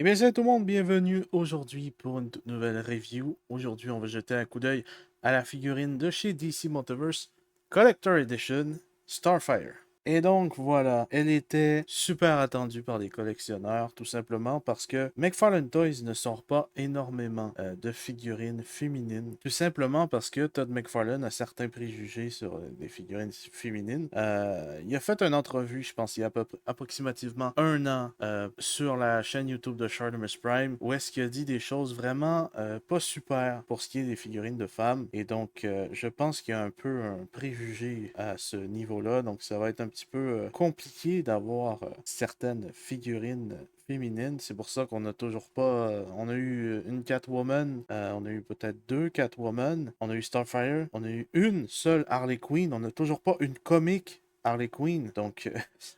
Eh bien, salut tout le monde, bienvenue aujourd'hui pour une toute nouvelle review. Aujourd'hui, on va jeter un coup d'œil à la figurine de chez DC Multiverse Collector Edition Starfire. Et donc voilà, elle était super attendue par les collectionneurs, tout simplement parce que McFarlane Toys ne sort pas énormément de figurines féminines. Tout simplement parce que Todd McFarlane a certains préjugés sur des figurines féminines. Il a fait une entrevue, je pense, il y a approximativement un an sur la chaîne YouTube de Shardamus Prime, où est-ce qu'il a dit des choses vraiment pas super pour ce qui est des figurines de femmes. Et donc, je pense qu'il y a un peu un préjugé à ce niveau-là. Donc, ça va être un petit peu compliqué d'avoir certaines figurines féminines. C'est pour ça qu'on n'a toujours pas. On a eu une Catwoman, on a eu peut-être deux Catwoman, on a eu Starfire, on a eu une seule Harley Quinn, on n'a toujours pas une comique Harley Quinn. Donc,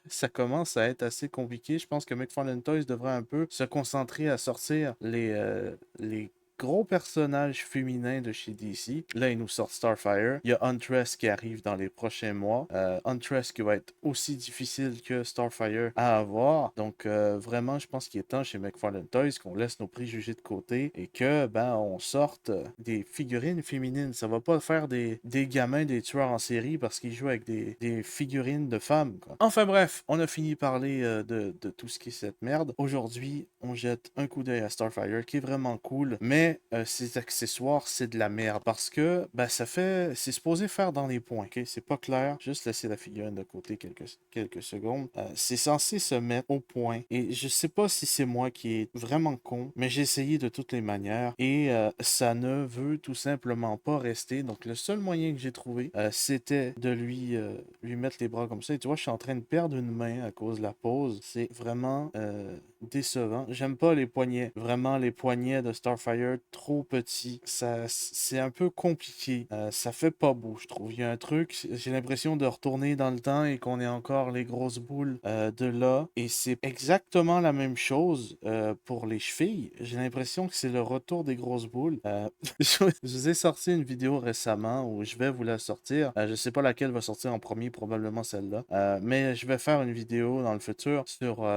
ça commence à être assez compliqué. Je pense que McFarlane Toys devrait un peu se concentrer à sortir les gros personnages féminins de chez DC. Là, ils nous sortent Starfire. Il y a Huntress qui arrive dans les prochains mois. Huntress qui va être aussi difficile que Starfire à avoir. Donc, vraiment, je pense qu'il est temps chez McFarlane Toys qu'on laisse nos préjugés de côté et que, ben, on sorte des figurines féminines. Ça va pas faire des gamins, des tueurs en série parce qu'ils jouent avec des figurines de femmes, quoi. Enfin bref, on a fini de parler de tout ce qui est cette merde. Aujourd'hui, on jette un coup d'œil à Starfire qui est vraiment cool, mais ses accessoires, c'est de la merde parce que ben, c'est supposé faire dans les points, ok? C'est pas clair. Juste laisser la figurine de côté quelques secondes. C'est censé se mettre au point et je sais pas si c'est moi qui est vraiment con, mais j'ai essayé de toutes les manières et ça ne veut tout simplement pas rester. Donc le seul moyen que j'ai trouvé, c'était de lui mettre les bras comme ça. Et tu vois, je suis en train de perdre une main à cause de la pose. C'est vraiment décevant. J'aime pas les poignets. Vraiment, les poignets de Starfire, trop petits. C'est un peu compliqué. Ça fait pas beau, je trouve. Il y a un truc, j'ai l'impression de retourner dans le temps et qu'on ait encore les grosses boules de là. Et c'est exactement la même chose pour les chevilles. J'ai l'impression que c'est le retour des grosses boules. Je vous ai sorti une vidéo récemment où je vais vous la sortir. Je sais pas laquelle va sortir en premier, probablement celle-là. Mais je vais faire une vidéo dans le futur sur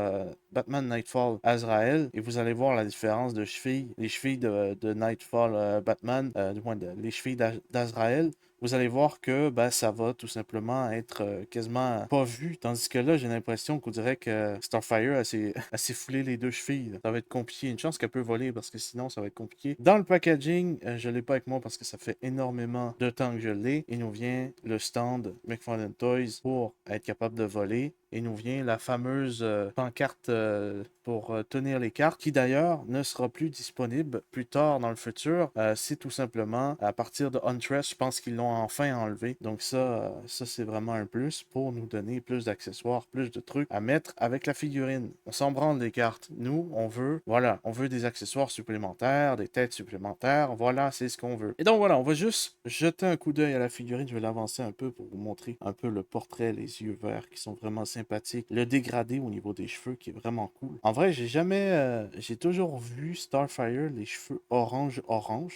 Batman Nightfall Azrael et vous allez voir la différence de chevilles. Les chevilles de Nightfall Batman, du moins les chevilles d'Azrael. Vous allez voir que ben, ça va tout simplement être quasiment pas vu. Tandis que là, j'ai l'impression qu'on dirait que Starfire elle s'est foulé les deux chevilles. Là. Ça va être compliqué. Une chance qu'elle peut voler parce que sinon, ça va être compliqué. Dans le packaging, je l'ai pas avec moi parce que ça fait énormément de temps que je l'ai. Il nous vient le stand McFarlane Toys pour être capable de voler. Et nous vient la fameuse pancarte pour tenir les cartes, qui d'ailleurs ne sera plus disponible plus tard dans le futur. C'est tout simplement à partir de Huntress, je pense qu'ils l'ont enfin enlevé. Donc ça c'est vraiment un plus pour nous donner plus d'accessoires, plus de trucs à mettre avec la figurine. On s'en branle des cartes. Nous, on veut des accessoires supplémentaires, des têtes supplémentaires. Voilà, c'est ce qu'on veut. Et donc voilà, on va juste jeter un coup d'œil à la figurine. Je vais l'avancer un peu pour vous montrer un peu le portrait, les yeux verts qui sont vraiment sympathiques. Le dégradé au niveau des cheveux qui est vraiment cool. En vrai, j'ai toujours vu Starfire les cheveux orange.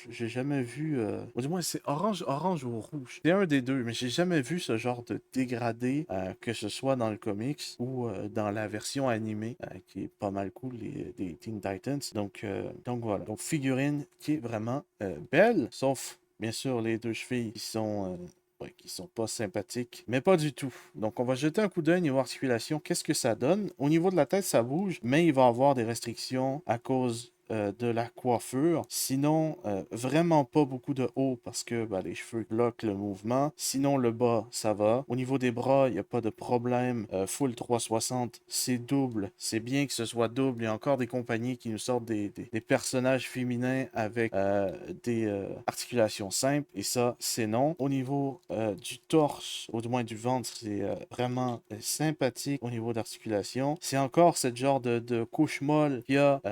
J'ai jamais vu, ou du moins c'est orange ou rouge. C'est un des deux, mais j'ai jamais vu ce genre de dégradé, que ce soit dans le comics ou dans la version animée, qui est pas mal cool, des Teen Titans. Donc voilà. Donc figurine qui est vraiment belle, sauf bien sûr les deux chevilles qui sont ouais, qui sont pas sympathiques, mais pas du tout. Donc, on va jeter un coup d'œil niveau articulation. Qu'est-ce que ça donne? Au niveau de la tête, ça bouge, mais il va avoir des restrictions à cause de la coiffure. Sinon, vraiment pas beaucoup de haut parce que ben, les cheveux bloquent le mouvement. Sinon, le bas, ça va. Au niveau des bras, il n'y a pas de problème. Full 360, c'est double. C'est bien que ce soit double. Il y a encore des compagnies qui nous sortent des personnages féminins avec des articulations simples. Et ça, c'est non. Au niveau du torse, ou du moins du ventre, c'est vraiment sympathique au niveau d'articulation. C'est encore ce genre de couche molle qu'il y a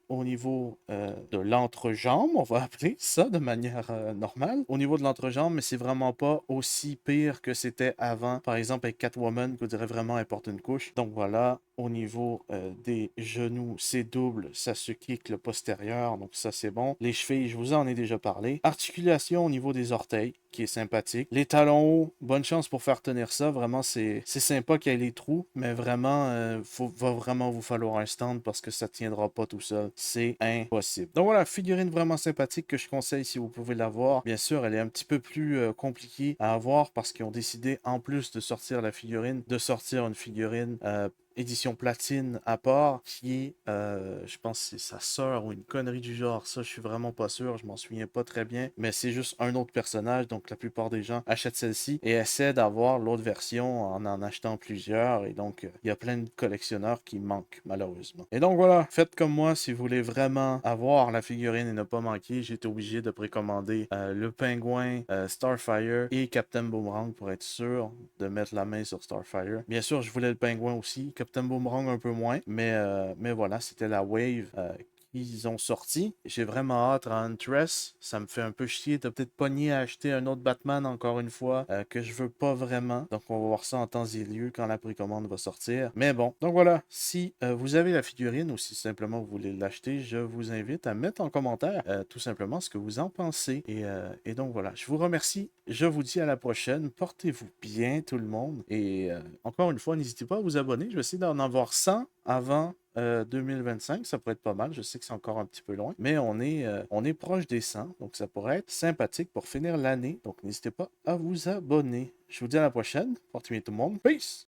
au niveau de l'entrejambe, on va appeler ça de manière normale. Au niveau de l'entrejambe, mais c'est vraiment pas aussi pire que c'était avant. Par exemple, avec Catwoman, qu'on dirait vraiment elle porte une couche. Donc voilà, au niveau des genoux, c'est double, ça se kick le postérieur, donc ça c'est bon. Les chevilles, je vous en ai déjà parlé. Articulation au niveau des orteils, qui est sympathique. Les talons hauts, bonne chance pour faire tenir ça. Vraiment, c'est sympa qu'il y ait les trous, mais vraiment, va vraiment vous falloir un stand parce que ça tiendra pas tout seul. C'est impossible. Donc voilà, figurine vraiment sympathique que je conseille si vous pouvez l'avoir. Bien sûr, elle est un petit peu plus compliquée à avoir parce qu'ils ont décidé, en plus de sortir la figurine, de sortir une figurine édition platine à part, qui est, je pense, c'est sa sœur ou une connerie du genre. Ça, je suis vraiment pas sûr, je m'en souviens pas très bien, mais c'est juste un autre personnage, donc la plupart des gens achètent celle-ci et essaient d'avoir l'autre version en achetant plusieurs, et donc il y a plein de collectionneurs qui manquent, malheureusement. Et donc voilà, faites comme moi si vous voulez vraiment avoir la figurine et ne pas manquer. J'ai été obligé de précommander le pingouin, Starfire et Captain Boomerang pour être sûr de mettre la main sur Starfire. Bien sûr, je voulais le pingouin aussi, Captain Boomerang un peu moins, mais voilà, c'était la wave qu'ils ont sorti. J'ai vraiment hâte à Huntress. Ça me fait un peu chier de peut-être pogner à acheter un autre Batman encore une fois que je veux pas vraiment. Donc on va voir ça en temps et lieu quand la précommande va sortir. Mais bon, donc voilà, si vous avez la figurine ou si simplement vous voulez l'acheter, je vous invite à mettre en commentaire tout simplement ce que vous en pensez. Et donc voilà, je vous remercie. Je vous dis à la prochaine. Portez-vous bien tout le monde. Et encore une fois, n'hésitez pas à vous abonner. Je vais essayer d'en avoir 100 avant 2025, ça pourrait être pas mal. Je sais que c'est encore un petit peu loin, mais on est proche des 100, donc ça pourrait être sympathique pour finir l'année. Donc n'hésitez pas à vous abonner. Je vous dis à la prochaine. Portez bien tout le monde. Peace!